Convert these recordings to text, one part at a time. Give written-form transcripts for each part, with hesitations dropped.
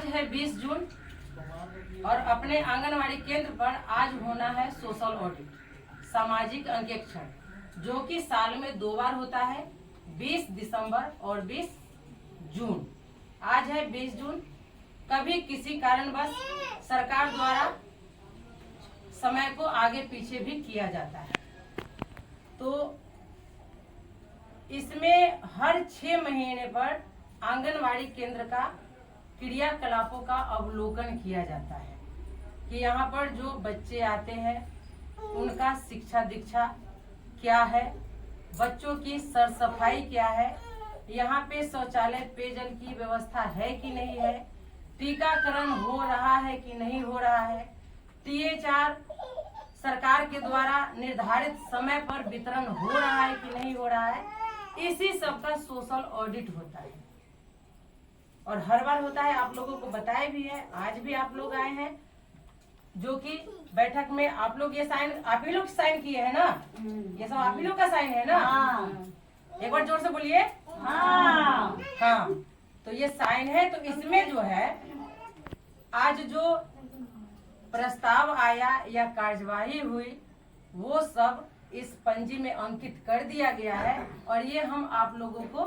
आज है 20 जून और अपने आंगनवाड़ी केंद्र पर आज होना है सोशल ऑडिट, सामाजिक अंकेक्षण, जो कि साल में 2 बार होता है, 20 दिसंबर और 20 जून। आज है 20 जून। कभी किसी कारणवश सरकार द्वारा समय को आगे पीछे भी किया जाता है, तो इसमें हर 6 महीने पर आंगनवाड़ी केंद्र का क्रियाकलापों का अवलोकन किया जाता है कि यहाँ पर जो बच्चे आते हैं उनका शिक्षा दीक्षा क्या है, बच्चों की सर सफाई क्या है, यहाँ पे शौचालय पेयजल की व्यवस्था है कि नहीं है, टीकाकरण हो रहा है कि नहीं हो रहा है, THR सरकार के द्वारा निर्धारित समय पर वितरण हो रहा है कि नहीं हो रहा है। इसी सब का सोशल ऑडिट होता है और हर बार होता है। आप लोगों को बताया भी है, आज भी आप लोग आए हैं, जो कि बैठक में आप लोग ये साइन आप ही लोग साइन किए हैं ना, ये सब आप ही लोग का साइन है ना। एक बार जोर से बोलिए। हाँ। तो ये साइन है, तो इसमें जो है आज जो प्रस्ताव आया या कार्यवाही हुई वो सब इस पंजी में अंकित कर दिया गया है और ये हम आप लोगों को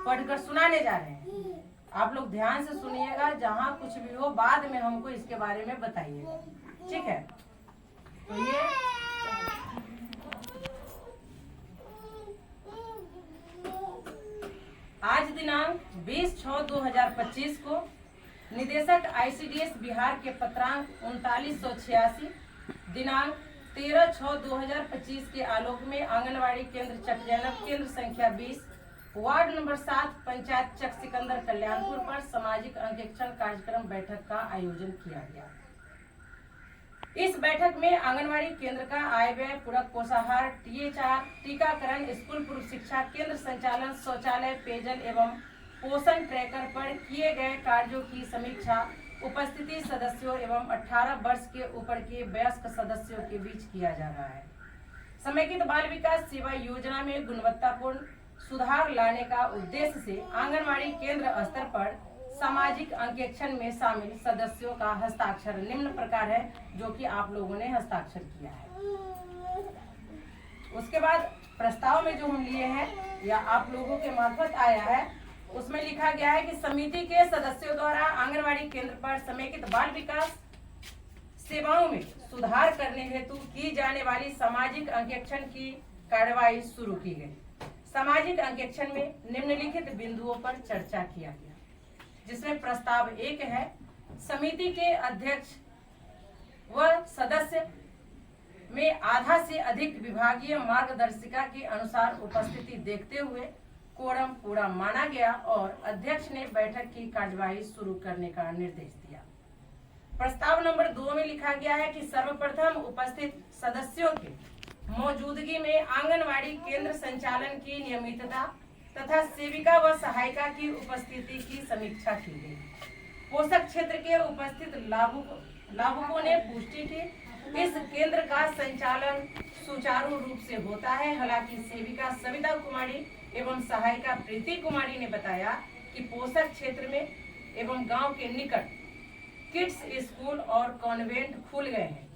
पढ़कर सुनाने जा रहे हैं। आप लोग ध्यान से सुनिएगा, जहाँ कुछ भी हो बाद में हमको इसके बारे में बताइएगा, ठीक है। तो ये आज दिनांक 20/6/2025 को निदेशक ICDS बिहार के पत्रांक 3986 दिनांक 13/6/2025 के आलोक में आंगनवाड़ी केंद्र चकजैनब केंद्र संख्या 20 वार्ड नंबर 7 पंचायत चक सिकंदर कल्याणपुर पर सामाजिक अंकेक्षण कार्यक्रम बैठक का आयोजन किया गया। इस बैठक में आंगनवाड़ी केंद्र का आय व्यय, पूरक पोषाहार, THR, टीकाकरण, स्कूल पूर्व शिक्षा, केंद्र संचालन, शौचालय, पेयजल एवं पोषण ट्रैकर पर किए गए कार्यों की समीक्षा उपस्थिति सदस्यों एवं 18 वर्ष के ऊपर के वयस्क सदस्यों के बीच किया जा रहा है। समेकित बाल विकास सेवा योजना में गुणवत्तापूर्ण सुधार लाने का उद्देश्य से आंगनवाड़ी केंद्र स्तर पर सामाजिक अंकेक्षण में शामिल सदस्यों का हस्ताक्षर निम्न प्रकार है, जो कि आप लोगों ने हस्ताक्षर किया है। उसके बाद प्रस्ताव में जो हम लिए हैं या आप लोगों के मार्फत आया है, उसमें लिखा गया है कि समिति के सदस्यों द्वारा आंगनवाड़ी केंद्र पर समेकित बाल विकास सेवाओं में सुधार करने हेतु की जाने वाली सामाजिक अंकेक्षण की कार्यवाही शुरू की गई। सामाजिक अंकेक्षण में निम्नलिखित बिंदुओं पर चर्चा किया गया, जिसमें प्रस्ताव 1 है, समिति के अध्यक्ष व सदस्य में आधा से अधिक विभागीय मार्गदर्शिका के अनुसार उपस्थिति देखते हुए कोरम पूरा माना गया और अध्यक्ष ने बैठक की कार्यवाही शुरू करने का निर्देश दिया। प्रस्ताव नंबर 2 में लिखा गया है कि सर्वप्रथम उपस्थित सदस्यों के मौजूदगी में आंगनवाड़ी केंद्र संचालन की नियमितता तथा सेविका व सहायिका की उपस्थिति की समीक्षा की गई। पोषक क्षेत्र के उपस्थित लाभुकों ने पुष्टि की इस केंद्र का संचालन सुचारू रूप से होता है। हालांकि सेविका सविता कुमारी एवं सहायिका प्रीति कुमारी ने बताया कि पोषक क्षेत्र में एवं गांव के निकट किड्स स्कूल और कॉन्वेंट खुल गए हैं,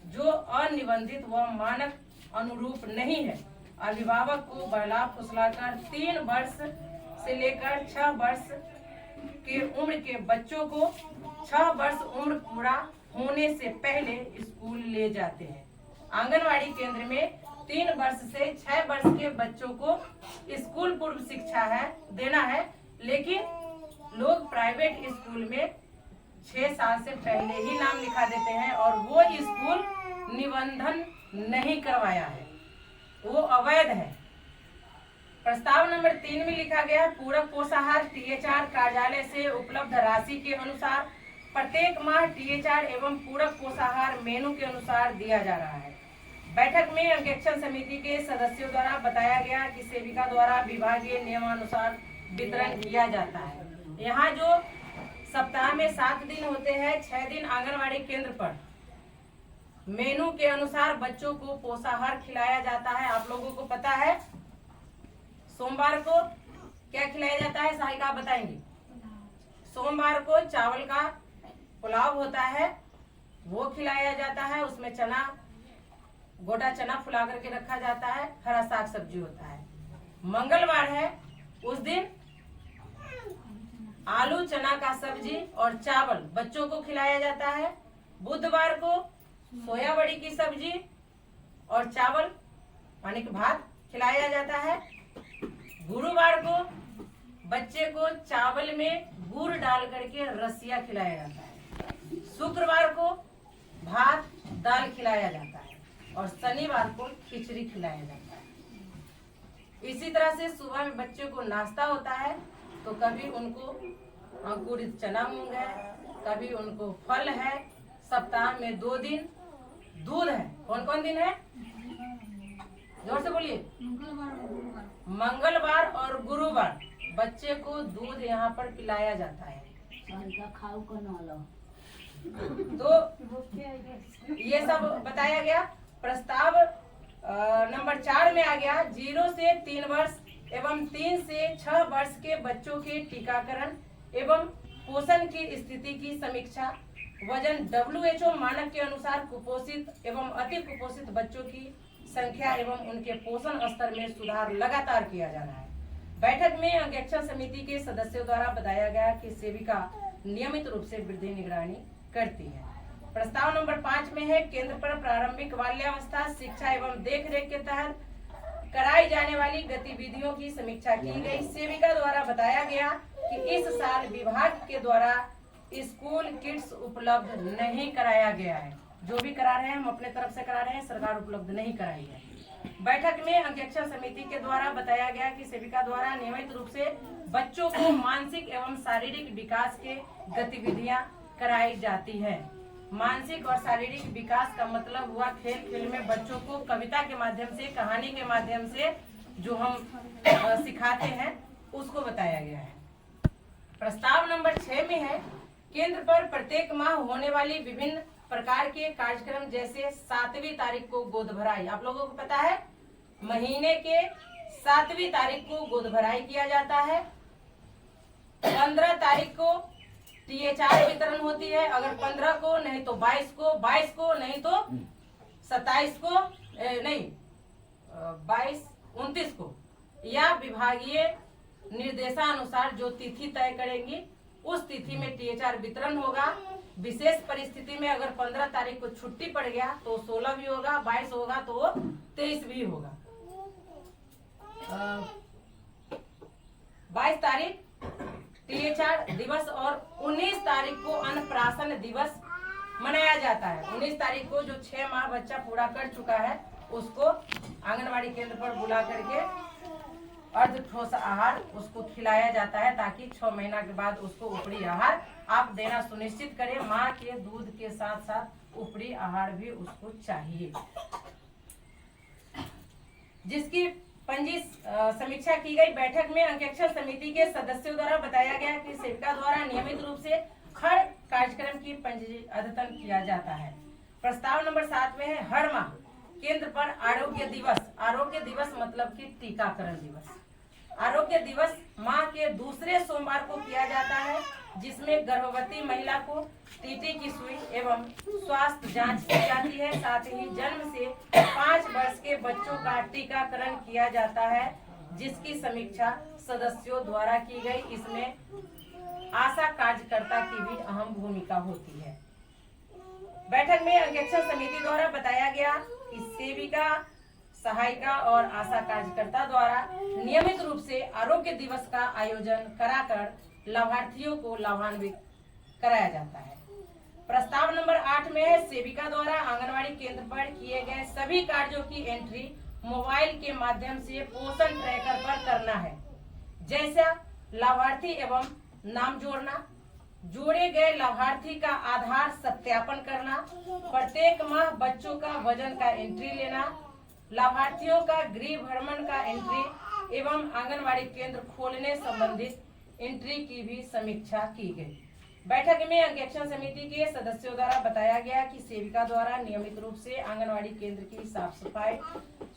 जो अनिबंधित व मानक अनुरूप नहीं है। अभिभावक को बहला फुसलाकर 3 वर्ष से लेकर 6 वर्ष के उम्र के बच्चों को 6 वर्ष उम्र पूरा होने से पहले स्कूल ले जाते हैं। आंगनवाड़ी केंद्र में 3 वर्ष से 6 वर्ष के बच्चों को स्कूल पूर्व शिक्षा देना है, लेकिन लोग प्राइवेट स्कूल में 6 साल से पहले ही नाम लिखा देते हैं और वो स्कूल निबंधन नहीं करवाया है, वो अवैध है। प्रस्ताव नंबर 3 में लिखा गया है, पूरक पोषाहार THR कार्यालय से उपलब्ध राशि के अनुसार प्रत्येक माह THR एवं पूरक पोषाहार मेनू के अनुसार दिया जा रहा है। बैठक में अंकेक्षण समिति के सदस्यों द्वारा बताया गया कि सेविका द्वारा विभागीय नियमानुसार वितरण किया जाता है। यहाँ जो सप्ताह में 7 दिन होते हैं, 6 दिन आंगनवाड़ी केंद्र पर मेनू के अनुसार बच्चों को पोषाहार खिलाया जाता है। आप लोगों को पता है सोमवार को क्या खिलाया जाता है, सहायिका बताएंगे। सोमवार को चावल का पुलाव होता है, वो खिलाया जाता है। उसमें चना, गोटा चना फुला करके रखा जाता है, हरा साग सब्जी होता है। मंगलवार है, उस दिन आलू चना का सब्जी और चावल बच्चों को खिलाया जाता है। बुधवार को सोया बड़ी की सब्जी और चावल यानी कि भात खिलाया जाता है। गुरुवार को बच्चे को चावल में गुड़ डाल करके रसिया खिलाया जाता है। शुक्रवार को भात दाल खिलाया जाता है और शनिवार को खिचड़ी खिलाया जाता है। इसी तरह से सुबह में बच्चों को नाश्ता होता है, तो कभी उनको अंकुरित चना मूंग है, कभी उनको फल है। सप्ताह में 2 दिन दूध है। कौन कौन दिन है? जोर से बोलिए। मंगलवार और गुरुवार बच्चे को दूध यहाँ पर पिलाया जाता है। तो ये सब बताया गया। प्रस्ताव नंबर 4 में आ गया 0 से 3 वर्ष एवं 3 से 6 वर्ष के बच्चों के टीकाकरण एवं पोषण की स्थिति की समीक्षा। वजन WHO मानक के अनुसार कुपोषित एवं अति कुपोषित बच्चों की संख्या एवं उनके पोषण स्तर में सुधार लगातार किया जाना है। बैठक में अंगरक्षण समिति के सदस्यों द्वारा बताया गया कि सेविका नियमित रूप से वृद्धि निगरानी करती है। प्रस्ताव नंबर 5 में है केंद्र पर प्रारंभिक बाल्यावस्था शिक्षा एवं देखरेख के तहत कराई जाने वाली गतिविधियों की समीक्षा की गई। सेविका द्वारा बताया गया कि इस साल विभाग के द्वारा स्कूल किट्स उपलब्ध नहीं कराया गया है। जो भी करा रहे हैं हम अपने तरफ से करा रहे हैं, सरकार उपलब्ध नहीं कराई है। बैठक में अंगरक्षण समिति के द्वारा बताया गया कि सेविका द्वारा नियमित रूप से बच्चों को मानसिक एवं शारीरिक विकास के गतिविधियां कराई जाती है। मानसिक और शारीरिक विकास का मतलब हुआ खेल खेल में बच्चों को कविता के माध्यम से, कहानी के माध्यम से जो हम सिखाते हैं उसको बताया गया है। प्रस्ताव नंबर 6 में है केंद्र पर प्रत्येक माह होने वाली विभिन्न प्रकार के कार्यक्रम, जैसे 7वीं तारीख को गोद भराई। आप लोगों को पता है महीने के 7वीं तारीख को गोद भराई किया जाता है। 15 तारीख को THR वितरण होती है। अगर 15 को नहीं तो 22 को, 22 को नहीं तो 27 को, नहीं 22, 29 को, या विभागीय निर्देशानुसार जो तिथि तय करेंगी उस तिथि में THR वितरण होगा। विशेष परिस्थिति में अगर 15 तारीख को छुट्टी पड़ गया तो 16 भी होगा, 22 होगा तो 23 भी होगा। 22 तारीख THR दिवस और 19 तारीख को अन्नप्राशन दिवस मनाया जाता है। 19 तारीख को जो 6 माह बच्चा पूरा कर चुका है उसको आंगनवाड़ी केंद्र पर बुला करके अर्ध ठोस आहार उसको खिलाया जाता है, ताकि 6 महीना के बाद उसको ऊपरी आहार आप देना सुनिश्चित करें। माँ के दूध के साथ साथ ऊपरी आहार भी उसको चाहिए। जिसकी पंजी समीक्षा की गई। बैठक में अंगरक्षण समिति के सदस्यों द्वारा बताया गया कि सेविका द्वारा नियमित रूप से हर कार्यक्रम की पंजी अद्यतन किया जाता है। प्रस्ताव नंबर 7 में है हर माह केंद्र पर आरोग्य दिवस। आरोग्य दिवस मतलब कि टीकाकरण दिवस। आरोग्य दिवस माह के दूसरे सोमवार को किया जाता है, जिसमें गर्भवती महिला को टीटी की सुई एवं स्वास्थ्य जांच की जाती है। साथ ही जन्म से 5 वर्ष के बच्चों का टीकाकरण किया जाता है, जिसकी समीक्षा सदस्यों द्वारा की गई। इसमें आशा कार्यकर्ता की भी अहम भूमिका होती है। बैठक में अंगरक्षण समिति द्वारा बताया गया कि सेविका, सहायिका और आशा कार्यकर्ता द्वारा नियमित रूप से आरोग्य दिवस का आयोजन कराकर लाभार्थियों को लाभान्वित कराया जाता है। प्रस्ताव नंबर 8 में है सेविका द्वारा आंगनवाड़ी केंद्र पर किए गए सभी कार्यों की एंट्री मोबाइल के माध्यम से पोषण ट्रैकर पर करना है, जैसा लाभार्थी एवं नाम जोड़ना, जोड़े गए लाभार्थी का आधार सत्यापन करना, प्रत्येक माह बच्चों का वजन का एंट्री लेना, लाभार्थियों का गृह भ्रमण का एंट्री एवं आंगनवाड़ी केंद्र खोलने संबंधित एंट्री की भी समीक्षा की गई। बैठक में अंगरक्षण समिति के सदस्यों द्वारा बताया गया कि सेविका द्वारा नियमित रूप से आंगनवाड़ी केंद्र की साफ सफाई,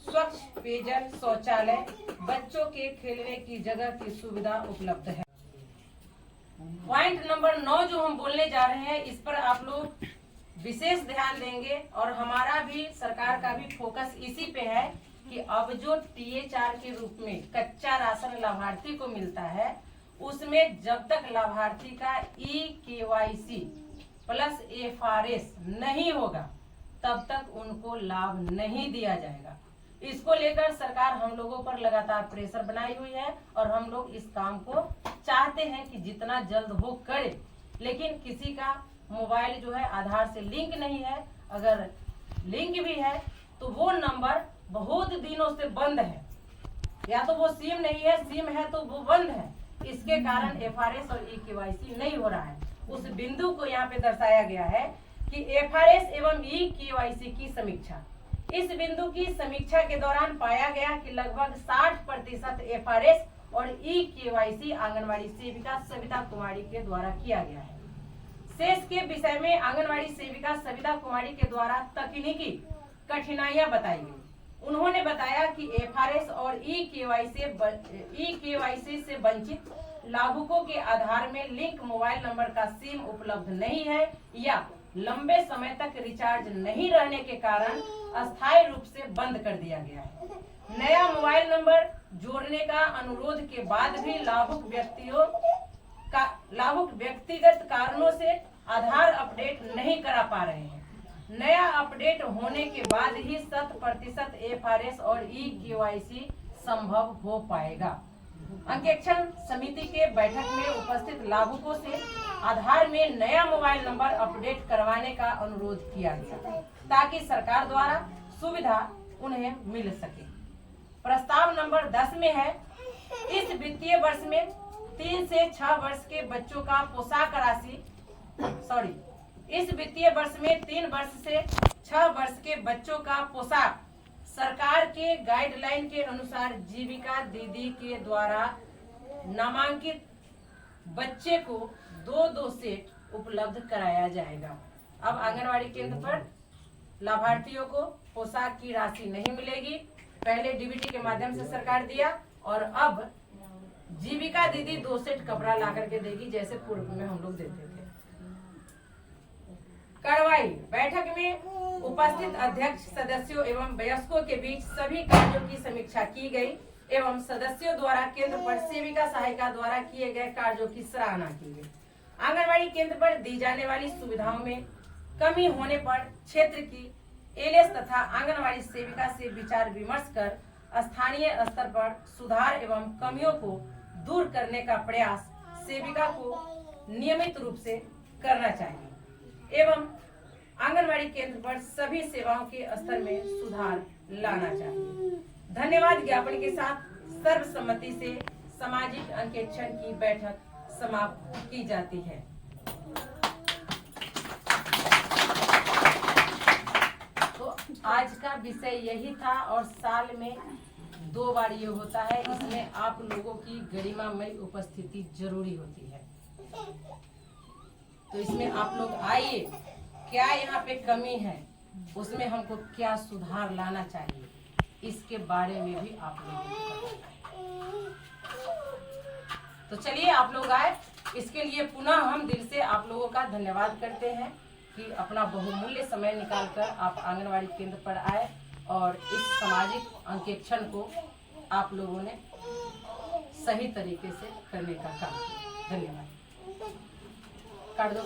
स्वच्छ पेयजल, शौचालय, बच्चों के खेलने की जगह की सुविधा उपलब्ध है। पॉइंट नंबर 9 जो हम बोलने जा रहे हैं, इस पर आप लोग विशेष ध्यान देंगे और हमारा भी, सरकार का भी फोकस इसी पे है कि अब जो THR के रूप में कच्चा राशन लाभार्थी को मिलता है, उसमें जब तक लाभार्थी का eKYC प्लस FRS नहीं होगा तब तक उनको लाभ नहीं दिया जाएगा। इसको लेकर सरकार हम लोगों पर लगातार प्रेशर बनाई हुई है और हम लोग इस काम को चाहते हैं कि जितना जल्द हो करे, लेकिन किसी का मोबाइल जो है आधार से लिंक नहीं है, अगर लिंक भी है तो वो नंबर बहुत दिनों से बंद है, या तो वो सिम नहीं है, सिम है तो वो बंद है, इसके कारण FRS और eKYC नहीं हो रहा है। उस बिंदु को यहाँ पे दर्शाया गया है कि FRS एवं eKYC की समीक्षा। इस बिंदु की समीक्षा के दौरान पाया गया कि लगभग 60% FRS और eKYC आंगनवाड़ी सेविका सविता कुमारी के द्वारा किया गया है। शेष के विषय में आंगनवाड़ी सेविका सविता कुमारी के द्वारा तकनीकी कठिनाइयां बताई गई। उन्होंने बताया कि FRS और eKYC से वंचित लाभुकों के आधार में लिंक मोबाइल नंबर का सिम उपलब्ध नहीं है या लंबे समय तक रिचार्ज नहीं रहने के कारण अस्थायी रूप से बंद कर दिया गया है। नया मोबाइल नंबर जोड़ने का अनुरोध के बाद भी लाभुक व्यक्तिगत कारणों से आधार अपडेट नहीं करा पा रहे हैं। नया अपडेट होने के बाद ही 100% FRS और eKYC संभव हो पाएगा। अंकेक्षण समिति के बैठक में उपस्थित लाभुकों से आधार में नया मोबाइल नंबर अपडेट करवाने का अनुरोध किया गया ताकि सरकार द्वारा सुविधा उन्हें मिल सके। प्रस्ताव नंबर 10 में है, इस वित्तीय वर्ष में 3 से 6 वर्ष के बच्चों का पोशाक राशि इस वित्तीय वर्ष में 3 वर्ष से 6 वर्ष के बच्चों का पोशाक सरकार के गाइडलाइन के अनुसार जीविका दीदी के द्वारा नामांकित बच्चे को 2-2 सेट उपलब्ध कराया जाएगा। अब आंगनवाड़ी केंद्र पर लाभार्थियों को पोशाक की राशि नहीं मिलेगी। पहले DBT के माध्यम से सरकार दिया और अब जीविका दीदी 2 सेट कपड़ा ला करके देगी, जैसे पूर्व में हम लोग देते थे। कार्रवाई बैठक में उपस्थित अध्यक्ष, सदस्यों एवं वयस्कों के बीच सभी कार्यों की समीक्षा की गई एवं सदस्यों द्वारा केंद्र पर सेविका सहायिका द्वारा किए गए कार्यों की सराहना की गई। आंगनवाड़ी केंद्र पर दी जाने वाली सुविधाओं में कमी होने पर क्षेत्र की LS तथा आंगनवाड़ी सेविका से विचार विमर्श कर स्थानीय स्तर पर सुधार एवं कमियों को दूर करने का प्रयास सेविका को नियमित रूप से करना चाहिए एवं आंगनवाड़ी केंद्र पर सभी सेवाओं के स्तर में सुधार लाना चाहिए। धन्यवाद ज्ञापन के साथ सर्वसम्मति से सामाजिक अंकेक्षण की बैठक समाप्त की जाती है। तो आज का विषय यही था और साल में 2 बार ये होता है। इसमें आप लोगों की गरिमामय उपस्थिति जरूरी होती है, तो इसमें आप लोग आइए, क्या यहाँ पे कमी है, उसमें हमको क्या सुधार लाना चाहिए, इसके बारे में भी आप लोगों को बताना है। तो चलिए आप लोग आए, इसके लिए पुनः हम दिल से आप लोगों का धन्यवाद करते हैं कि अपना बहुमूल्य समय निकालकर आप आंगनवाड़ी केंद्र पर आए और इस सामाजिक अंकेक्षण को आप लोगों ने सही तरीके से करने का काम किया। धन्यवाद। काट दो।